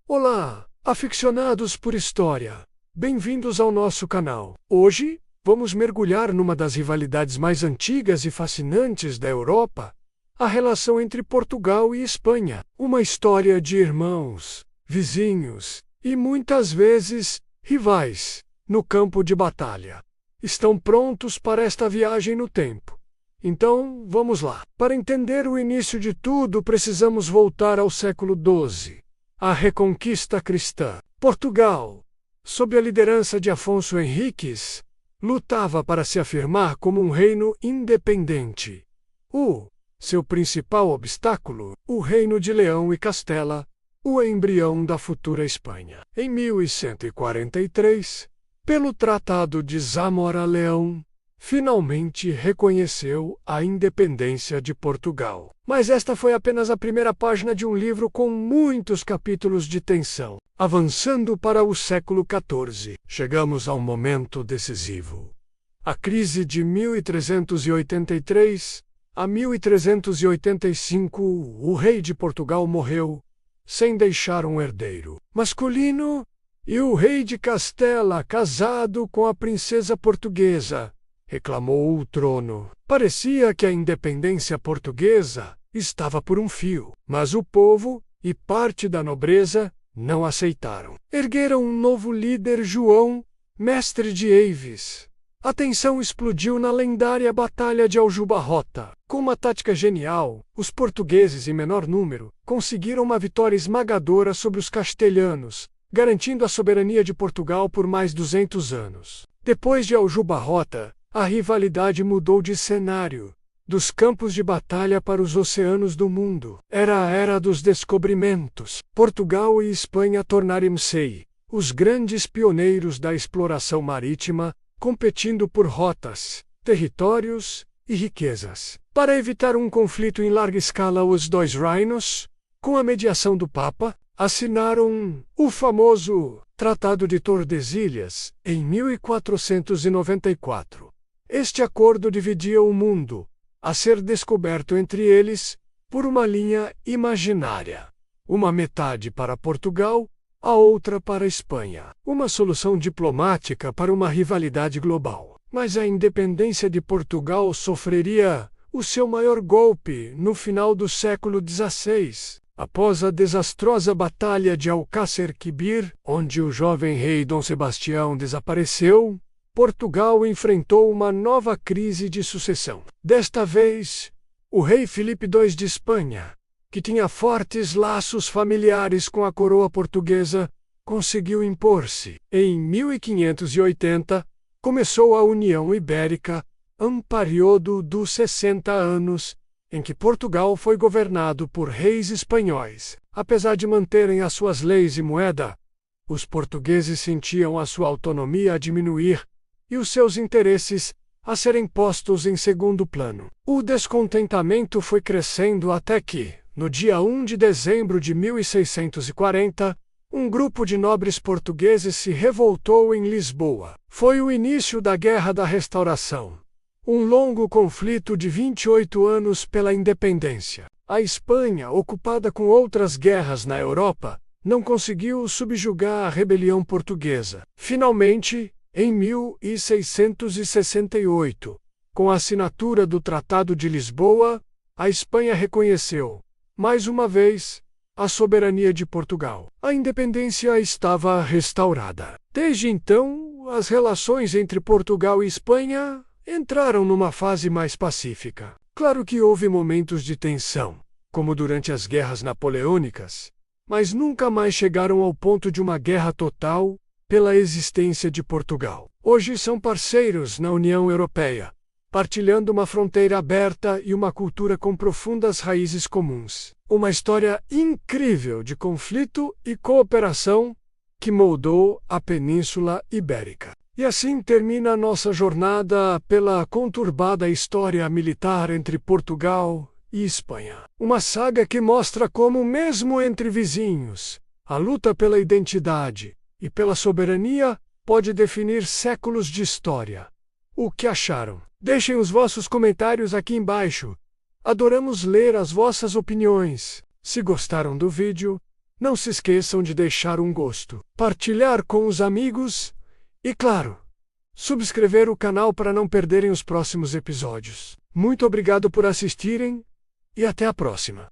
Olá, aficionados por história! Bem-vindos ao nosso canal. Hoje, vamos mergulhar numa das rivalidades mais antigas e fascinantes da Europa, a relação entre Portugal e Espanha. Uma história de irmãos, vizinhos e, muitas vezes, rivais no campo de batalha. Estão prontos para esta viagem no tempo? Então, vamos lá. Para entender o início de tudo, precisamos voltar ao século XII. A Reconquista Cristã. Portugal, sob a liderança de Afonso Henriques, lutava para se afirmar como um reino independente. Seu principal obstáculo, o Reino de Leão e Castela, o embrião da futura Espanha. Em 1143, pelo Tratado de Zamora-Leão, finalmente reconheceu a independência de Portugal. Mas esta foi apenas a primeira página de um livro com muitos capítulos de tensão. Avançando para o século XIV, chegamos ao momento decisivo. A crise de 1383 a 1385, o rei de Portugal morreu, sem deixar um herdeiro masculino, e o rei de Castela, casado com a princesa portuguesa, reclamou o trono. Parecia que a independência portuguesa estava por um fio, mas o povo e parte da nobreza não aceitaram. Ergueram um novo líder, João, mestre de Eves. A tensão explodiu na lendária Batalha de Aljubarrota. Com uma tática genial, os portugueses, em menor número, conseguiram uma vitória esmagadora sobre os castelhanos, garantindo a soberania de Portugal por mais 200 anos. Depois de Aljubarrota, a rivalidade mudou de cenário, dos campos de batalha para os oceanos do mundo. Era a era dos descobrimentos. Portugal e Espanha tornaram-se os grandes pioneiros da exploração marítima, competindo por rotas, territórios e riquezas. Para evitar um conflito em larga escala, os dois reinos, com a mediação do Papa, assinaram o famoso Tratado de Tordesilhas em 1494. Este acordo dividia o mundo, a ser descoberto entre eles, por uma linha imaginária. Uma metade para Portugal, a outra para a Espanha. Uma solução diplomática para uma rivalidade global. Mas a independência de Portugal sofreria o seu maior golpe no final do século XVI. Após a desastrosa Batalha de Alcácer Quibir, onde o jovem rei Dom Sebastião desapareceu, Portugal enfrentou uma nova crise de sucessão. Desta vez, o rei Filipe II de Espanha, que tinha fortes laços familiares com a coroa portuguesa, conseguiu impor-se. Em 1580, começou a União Ibérica, um período dos 60 anos, em que Portugal foi governado por reis espanhóis. Apesar de manterem as suas leis e moeda, os portugueses sentiam a sua autonomia a diminuir e os seus interesses a serem postos em segundo plano. O descontentamento foi crescendo até que, no dia 1 de dezembro de 1640, um grupo de nobres portugueses se revoltou em Lisboa. Foi o início da Guerra da Restauração, um longo conflito de 28 anos pela independência. A Espanha, ocupada com outras guerras na Europa, não conseguiu subjugar a rebelião portuguesa. Finalmente, em 1668, com a assinatura do Tratado de Lisboa, a Espanha reconheceu, mais uma vez, a soberania de Portugal. A independência estava restaurada. Desde então, as relações entre Portugal e Espanha entraram numa fase mais pacífica. Claro que houve momentos de tensão, como durante as guerras napoleônicas, mas nunca mais chegaram ao ponto de uma guerra total pela existência de Portugal. Hoje são parceiros na União Europeia, partilhando uma fronteira aberta e uma cultura com profundas raízes comuns. Uma história incrível de conflito e cooperação que moldou a Península Ibérica. E assim termina a nossa jornada pela conturbada história militar entre Portugal e Espanha. Uma saga que mostra como, mesmo entre vizinhos, a luta pela identidade e pela soberania pode definir séculos de história. O que acharam? Deixem os vossos comentários aqui embaixo. Adoramos ler as vossas opiniões. Se gostaram do vídeo, Não se esqueçam de deixar um gosto, partilhar com os amigos e, claro, subscrever o canal para não perderem os próximos episódios. Muito obrigado por assistirem e até a próxima.